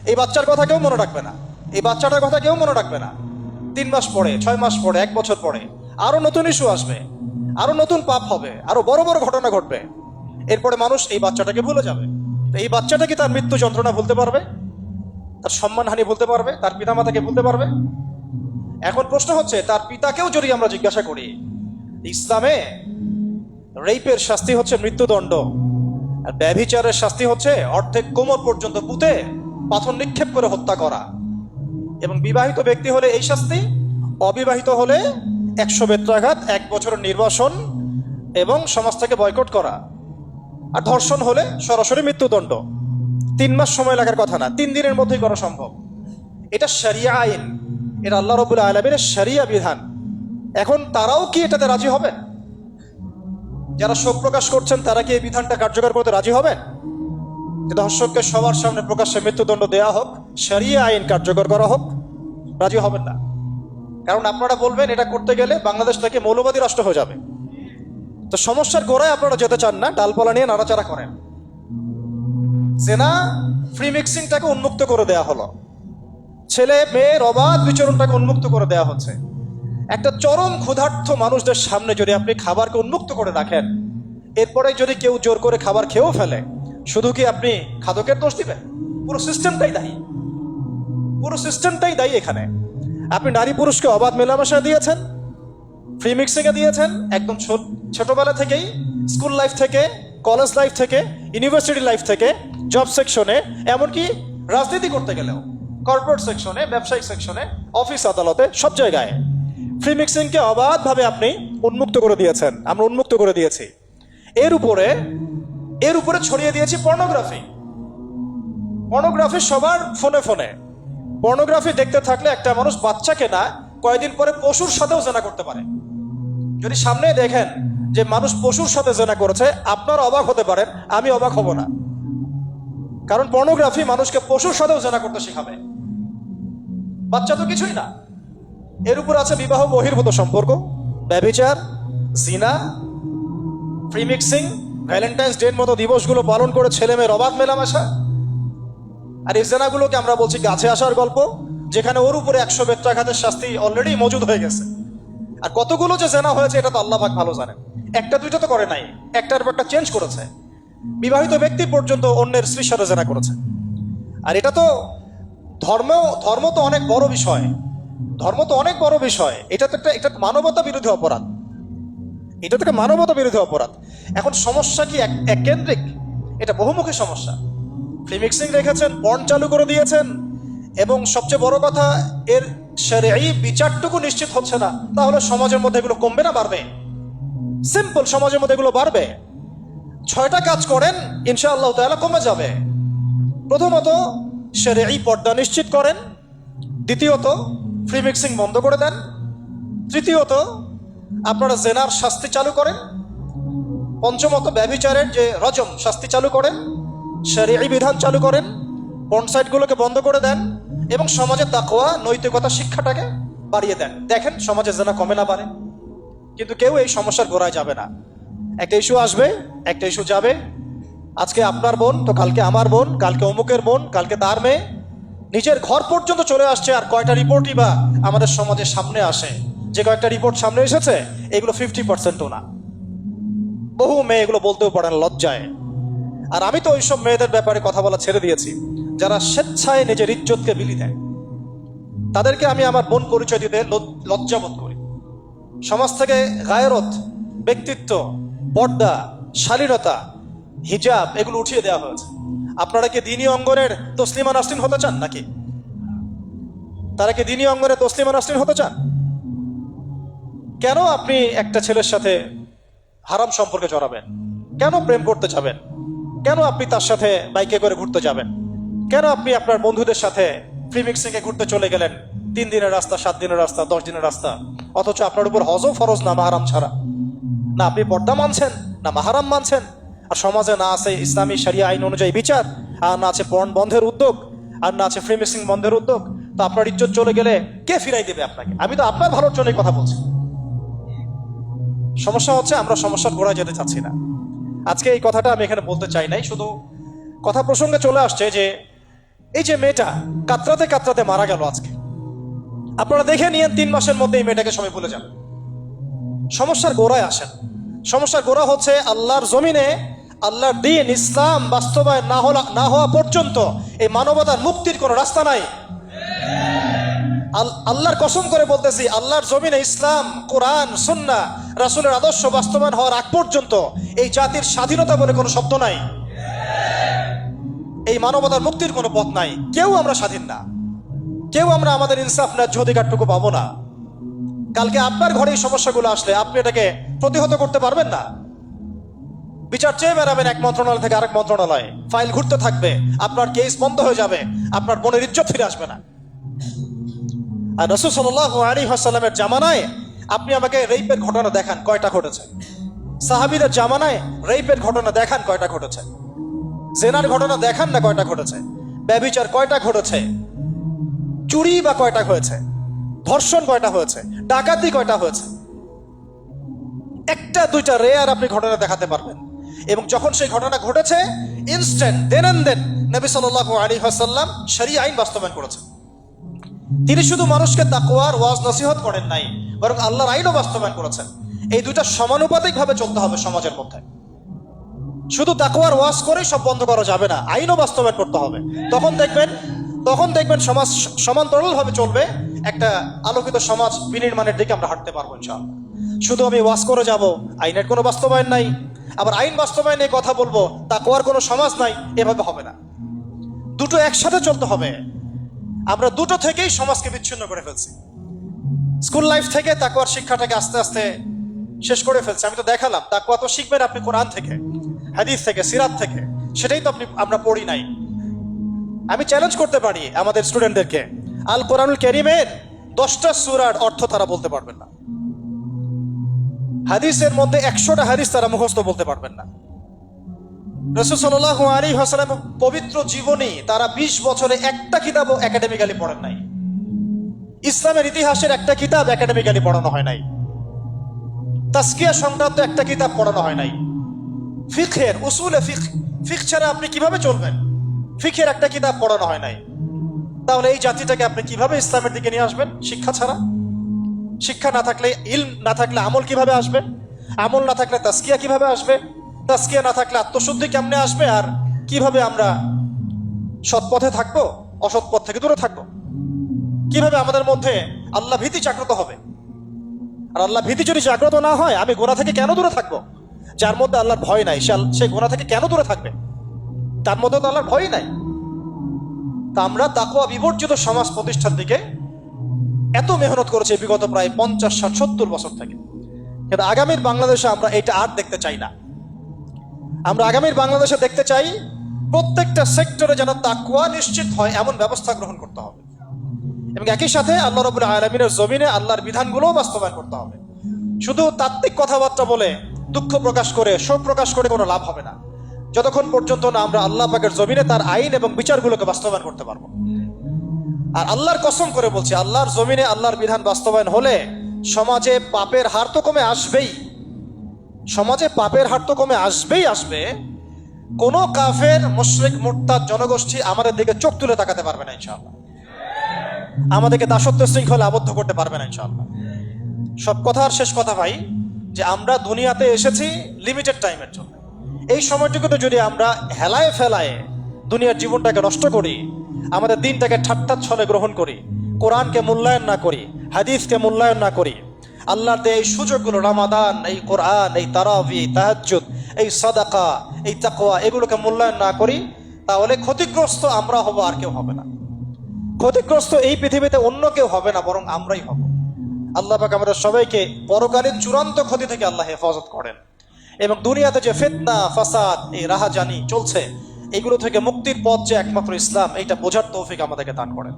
এই বাচ্চার কথা কেউ মনে রাখবে না, এই বাচ্চাটার কথা কেউ মনে রাখবে না। 3 মাস পরে, 6 মাস পরে, 1 বছর পরে আরো নতুন ইস্যু আসবে, আরো নতুন পাপ হবে, আরো বড় বড় ঘটনা ঘটবে। এরপরে মানুষ এই বাচ্চাটাকে ভুলে যাবে। তো এই বাচ্চাটা কি তার মৃত্যু যন্ত্রণা ভুলতে পারবে? তার সম্মানহানি ভুলতে পারবে? তার পিতামাতাকে ভুলতে পারবে? এখন প্রশ্ন হচ্ছে, তার পিতাকেও যদি আমরা জিজ্ঞাসা করি, ইসলামে রেপের শাস্তি হচ্ছে মৃত্যুদণ্ড, আর ব্যভিচারের শাস্তি হচ্ছে অর্ধেক কোমর পর্যন্ত পুঁতে পাথর নিক্ষেপ করে হত্যা করা। এবং বিবাহিত ব্যক্তি হলে এই শাস্তি, অবিবাহিত হলে 100 বেত্রাঘাত, 1 বছরের নির্বাসন এবং সমাজ থেকে বয়কট করা। আর ধর্ষণ হলে সরাসরি মৃত্যুদণ্ড। 3 মাস সময় লাগার কথা না, 3 দিনের মধ্যেই করা সম্ভব। এটা শরিয়া আইন, এটা আল্লাহ রাব্বুল আলামিনের শরিয়া বিধান। এখন তারাও কি এটাতে রাজি হবেন? যারা শোক প্রকাশ করছেন তারা কি এই বিধানটা কার্যকর করতে রাজি হবেন? যে ধর্ষককে সবার সামনে প্রকাশ্যে মৃত্যুদণ্ড দেয়া হোক, শরিয়া আইন কার্যকর করা হোক? রাজি হবেন না। কারণ আপনারা বলবেন এটা করতে গেলে বাংলাদেশ থেকে মৌলবাদী রাষ্ট্র হয়ে যাবে। তো সমস্যার গোড়ায় আপনারা যেতে চান না, ডালপালা নিয়ে নাড়াচাড়া করেন। জেনা ফ্রি মিক্সিংটাকে উন্মুক্ত করে দেয়া হলো, ছেলে মেয়ের অবাধ বিচরণটাকে উন্মুক্ত করে দেয়া হচ্ছে। একটা চরম ক্ষুধার্ত মানুষদের সামনে যদি আপনি খাবারকে উন্মুক্ত করে রাখেন, এরপরে যদি কেউ জোর করে খাবার খেয়েও ফেলে, শুধু কি আপনি খাদকের দোষ দিবেন? পুরো সিস্টেমটাই দায়ী, পুরো সিস্টেমটাই দায়ী। এখানে আপনি নারী পুরুষকে অবাধ মেলামেশা দিয়েছেন, ফ্রি মিক্সিংয়ে দিয়েছেন, একদম ছোটবেলা থেকেই, স্কুল লাইফ থেকে, কলেজ লাইফ থেকে, ইউনিভার্সিটি লাইফ থেকে, জব সেকশনে, এমনকি রাজনীতি করতে গেলেও কর্পোরেট সেকশনে, ব্যবসায়িক সেকশনে, অফিস আদালতে, সব জায়গায় ফ্রি মিক্সিংকে অবাধভাবে আপনি উন্মুক্ত করে দিয়েছেন, আমরা উন্মুক্ত করে দিয়েছি। এর উপরে ছড়িয়ে দিয়েছি পর্নোগ্রাফি। পর্নোগ্রাফি সবার ফোনে ফোনে। পর্নোগ্রাফি দেখতে থাকলে একটা মানুষ বাচ্চাকে না, কয়েকদিন পরে পশুর সাথেও জেনা করতে পারে। যদি সামনে দেখেন যে মানুষ পশুর সাথে জেনা করেছে, আপনারা অবাক হতে পারেন, আমি অবাক হব না। কারণ পর্নোগ্রাফি মানুষকে পশুর সাথেও জেনা করতে শেখাবে। বাচ্চা তো কিছুই না। এর উপর আছে বিবাহ বহির্ভূত সম্পর্ক, ব্যভিচার, জিনা, ফ্রি মিক্সিং, ভ্যালেন্টাইন্স ডের মতো দিবসগুলো পালন করে ছেলে মেয়ের অবাধ মেলামেশা। আর এই জেনাগুলোকে আমরা বলছি গাছে আসার গল্প, যেখানে ওর উপরে 100 বেত্রাঘাতের শাস্তি অলরেডি মজুদ হয়ে গেছে। আর কতগুলো যে জেনা হয়েছে এটা তো আল্লাহ পাক ভালো জানেন। একটা দুইটা তো করে নাই, একটার পর একটা চেঞ্জ করেছে। বিবাহিত ব্যক্তি পর্যন্ত অন্যের স্ত্রীর সাথে জেনা করেছে। আর এটা তো ধর্ম তো অনেক বড় বিষয়, ধর্ম তো অনেক বড় বিষয়। এটা তো একটা মানবতা বিরোধী অপরাধ, এটা তো একটা মানবতা বিরোধী অপরাধ। এখন সমস্যা কি এককেন্দ্রিক? এটা বহুমুখী সমস্যা। ফ্রি মিক্সিং রেখেছেন, পর্ন চালু করে দিয়েছেন, এবং সবচেয়ে বড় কথা, এর শরঈ বিচারটুকু নিশ্চিত হচ্ছে না। তাহলে সমাজের মধ্যে এগুলো কমবে না বাড়বে? সিম্পল, সমাজের মধ্যে এগুলো বাড়বে। 6টা কাজ করেন, ইনশাআল্লাহ তাআলা কমে যাবে। প্রথমত শরঈ পর্দা নিশ্চিত করেন, দ্বিতীয়ত ফ্রি মিক্সিং বন্ধ করে দেন, তৃতীয়ত আপনারা জেনার শাস্তি চালু করেন, পঞ্চমত ব্যভিচারের যে রজম শাস্তি চালু করেন, শরঈ বিধান চালু করেন, পর্ন সাইটগুলোকে বন্ধ করে দেন, এবং সমাজে তাকওয়া, নৈতিকতা শিক্ষাটাকে বাড়িয়ে দেন। দেখেন সমাজে জেনা কমে না বাড়ে। কিন্তু কেউ এই সমস্যার গোড়ায় যাবে না। একটা ইস্যু আসবে, একটা ইস্যু যাবে। আজকে আপনার বোন তো কালকে আমার বোন, কালকে অমুকের বোন, কালকে তার মেয়ে, নিজের ঘর পর্যন্ত চলে আসছে। আর কয়টা রিপোর্টই বা আমাদের সমাজের সামনে আসে? যে কয়েকটা রিপোর্ট সামনে এসেছে, এগুলো 50%ও না। বহু মেয়ে এগুলো বলতেও পারে না লজ্জায়। আর আমি তো ওইসব মেয়েদের ব্যাপারে কথা বলা ছেড়ে দিয়েছি, যারা স্বেচ্ছায় নিজের ইজ্জতকে বিলি দেয়। তাদেরকে আমি আমার বোন পরিচয় দিতে লজ্জাবোধ করি। সমাজ থেকে গায়রত, ব্যক্তিত্ব, পর্দা, শালীনতা, হিজাব এগুলো উঠিয়ে দেওয়া হয়েছে। আপনারা কি দ্বীনি অঙ্গনের তসলিমা নাসরিন হতে চান নাকি? তারা কি দ্বীনি অঙ্গনে তসলিমা নাসরিন হতে চান? কেন আপনি একটা ছেলের সাথে হারাম সম্পর্কে জড়াবেন? কেন প্রেম করতে যাবেন? কেন আপনি তার সাথে বাইকে করে ঘুরতে যাবেন? কেন আপনি আপনার বন্ধুদের সাথে ফ্রি মিক্সিংয়ে ঘুরতে চলে গেলেন? 3 দিনের রাস্তা, 7 দিনের রাস্তা, 10 দিনের রাস্তা, অথচ আপনার উপর হজও ফরজ না মাহারাম ছাড়া। না আপনি পর্দা মানছেন, না মাহারাম মানছেন। আর সমাজে না আছে ইসলামী শরিয়া আইন অনুযায়ী বিচার, আর না আছে পর্ন বন্ধের উদ্যোগ, আর না আছে ফ্রি মিক্সিং বন্ধের উদ্যোগ। তো আপনার ইজ্জত চলে গেলে কে ফিরাই দেবে আপনাকে? আমি তো আপনার ভালোর জন্যই কথা বলছি। সমস্যা হচ্ছে আমরা সমস্যার গোড়ায় যেতে চাচ্ছি না। আজকে এই কথাটা আমি এখানে বলতে চাই নাই, শুধু কথা প্রসঙ্গে চলে আসছে যে এই যে মেয়েটা কাতরাতে কাতরাতে মারা গেল আজকে, আপনারা দেখে নিয়েন 3 মাসের মধ্যে এই মেয়েটাকে সবাই ভুলে যান। সমস্যার গোড়ায় আসেন। সমস্যার গোড়া হচ্ছে আল্লাহর জমিনে আল্লাহর দ্বীন ইসলাম বাস্তবায়ন না হওয়া পর্যন্ত এই মানবতার মুক্তির কোনো রাস্তা নাই। আল্লাহর কসম করে বলতেছি, আল্লাহর জমিনে ইসলাম, কোরআন, সুন্নাহ, রাসূলের আদর্শ বাস্তবায়ন হওয়ার আগ পর্যন্ত এই জাতির স্বাধীনতা বলে কোনো শব্দ নাই। এই মানবতার মুক্তির কোনো পথ নাই। কেউ আমরা স্বাধীন না, কেউ আমরা আমাদের ইনসাফ ন্যায্য অধিকারটুকু পাবো না। কালকে আপনার ঘরে এই সমস্যাগুলো আসলে আপনি এটাকে প্রতিহত করতে পারবেন না। বিচার চেয়ে বেড়াবেন এক মন্ত্রণালয় থেকে আরেক মন্ত্রণালয়ে, ফাইল ঘুরতে থাকবে, আপনার কেস বন্ধ হয়ে যাবে, আপনার বোনের ইজ্জত ফিরে আসবে না। আর রাসূল সাল্লাল্লাহু আলাইহি ওয়াসাল্লামের জামানায় আপনি আমাকে রেপের ঘটনা দেখান কয়টা ঘটেছে? সাহাবীদের জামানায় রেপের ঘটনা দেখান কয়টা ঘটেছে? জেনার ঘটনা দেখান না কয়টা ঘটেছে? ব্যভিচার কয়টা ঘটেছে? চুরি বা কয়টা হয়েছে? ধর্ষণ কয়টা হয়েছে? ডাকাতি কয়টা হয়েছে? একটা দুইটা রেয়ার আপনি ঘটনা দেখাতে পারবেন। এবং যখন সেই ঘটনা ঘটেছে ইনস্ট্যান্ট দেন নবী সাল্লাল্লাহু আলাইহি ওয়াসাল্লাম শরীয়ত আইন বাস্তবায়ন করেছেন। তিনি শুধু মানুষকে তাকওয়ার ওয়াজ নসিহত করেন নাই, বরং আল্লাহর আইনও বাস্তবায়ন করেছেন। এই দুইটা সমানুপাতিক ভাবে চলতে হবে সমাজের মধ্যে। শুধু তাকওয়ার ওয়াজ করেই সব বন্ধ করা যাবে না, আইনও বাস্তবায়ন করতে হবে। তখন দেখবেন সমাজ সমান্তরাল ভাবে চলবে। একটা আলোকিত সমাজ বিনির্মাণের দিকে আমরা হাঁটতে পারবো ইনশাআল্লাহ। শুধু আমি ওয়াজ করে যাব, আইনের কোনো বাস্তবায়ন নাই, আবার আইন বাস্তবায়নে কথা বলবো, তাকওয়ার কোনো সমাজ নাই, এভাবে হবে না। দুটো একসাথে চলতে হবে। আমরা দুটো থেকেই সমাজকে বিচ্ছিন্ন করে ফেলছি। স্কুল লাইফ থেকে তাকওয়ার শিক্ষাটাকে আস্তে আস্তে শেষ করে ফেলছি। আমি তো দেখালাম তাকওয়া তো শিখবেন আপনি কোরআন থেকে, হাদিস থেকে, সিরাত থেকে, সেটাই তো আমরা পড়ি নাই। আমি চ্যালেঞ্জ করতে পারি আমাদের স্টুডেন্টদেরকে, আল কোরআনুল কারীমের 10টা সূরার অর্থ তারা বলতে পারবেন না। হাদিসের মধ্যে 100টা হাদিস তারা মুখস্থ বলতে পারবেন না। রাসূল সাল্লাল্লাহু আলাইহি ওয়াসাল্লাম পবিত্র জীবনী তারা 20 বছরে একটা কিতাবও একাডেমিক্যালি পড়েন নাই। ইসলামের ইতিহাসের একটা কিতাব একাডেমিক্যালি পড়ানো হয় নাই। তাজকিয়া সংক্রান্ত একটা কিতাব পড়ানো হয় নাই। ফিকহের উসুলে ফিকহ ছাড়া আপনি কিভাবে চলবেন? ফিকহের একটা কিতাব পড়ানো হয় নাই। তাহলে এই জাতিটাকে আপনি কিভাবে ইসলামের দিকে নিয়ে আসবেন? শিক্ষা ছাড়া। শিক্ষা না থাকলে, ইলম না থাকলে আমল কিভাবে আসবে? আমল না থাকলে তাজকিয়া কিভাবে আসবে? তাজকিয়া না থাকলে আত্মশুদ্ধি কেমনে আসবে? আর কিভাবে আমরা সৎ পথে থাকবো, অসৎ পথ থেকে দূরে থাকবো? কিভাবে আমাদের মধ্যে আল্লাহ ভীতি জাগ্রত হবে? আর আল্লাহ ভীতি যদি জাগ্রত না হয়, আমি গুনাহ থেকে কেন দূরে থাকবো? যার মধ্যে আল্লাহর ভয় নাই সে গুনাহ থেকে কেন দূরে থাকবে? তার মধ্যে তো আল্লাহর ভয় নাই। তা আমরা তাকওয়া বিবর্জিত সমাজ প্রতিষ্ঠার দিকে এত মেহনত করেছি বিগত প্রায় 50, 60, 70 বছর থেকে। কিন্তু আগামীর বাংলাদেশে আমরা এটা আর দেখতে চাই না। আমরা আগামীর বাংলাদেশে দেখতে চাই প্রত্যেকটা সেক্টরে যেন তাকওয়া নিশ্চিত হয় এমন ব্যবস্থা গ্রহণ করতে হবে। এবং একই সাথে আল্লাহ রাব্বুল আলামিনের জমিনে আল্লাহর বিধানগুলোও বাস্তবায়ন করতে হবে। শুধু তাত্ত্বিক কথাবার্তা বলে, দুঃখ প্রকাশ করে, শোক প্রকাশ করে কোনো লাভ হবে না, যতক্ষণ পর্যন্ত না আমরা আল্লাহ পাকের জমিনে তার আইন এবং বিচারগুলোকে বাস্তবায়ন করতে পারবো। আর আল্লাহর কসম করে বলছি, আল্লাহর জমিনে আল্লাহর বিধান বাস্তবায়ন হলে সমাজে পাপের হার তো কমে আসবেই। সমাজে পাপের হার তো কমে আসবে। কোনো কাফের, মুশরিক, মুরতাদ জনগোষ্ঠী আমাদের দিকে চোখ তুলে তাকাতে পারবে না ইনশাআল্লাহ। আমাদেরকে দাসত্ব শৃঙ্খলে আবদ্ধ করতে পারবে না ইনশাআল্লাহ। সব কথার শেষ কথা ভাই, যে আমরা দুনিয়াতে এসেছি লিমিটেড টাইমের জন্য। এই সময়টুকুতে যদি আমরা হেলায় ফেলায় দুনিয়ার জীবনটাকে নষ্ট করি, আমাদের দিনটাকে ঠাট্টা ছলে গ্রহণ করি, কোরআনকে মূল্যায়ন না করি, হাদিসকে মূল্যায়ন না করি, আল্লাহর দেয়া এই সুযোগগুলো, রমাদান, এই কোরআন, এই তারাবি, এই তাহাজ্জুদ, এই সাদাকা, এই তাকওয়া, এগুলোকে মূল্যায়ন না করি, তাহলে ক্ষতিগ্রস্ত আমরা হব, আর কেউ হবে না। ক্ষতিগ্রস্ত এই পৃথিবীতে অন্য কেউ হবে না, বরং আমরাই হব। আল্লাহ পাক আমাদের সবাইকে পরকালীন চূড়ান্ত ক্ষতি থেকে আল্লাহ হেফাজত করেন, এবং দুনিয়াতে যে ফিতনা, ফাসাদ, এই রাহাজানি চলছে, এগুলো থেকে মুক্তির পথ যে একমাত্র ইসলাম, এইটা বোঝার তৌফিক আমাদেরকে দান করেন।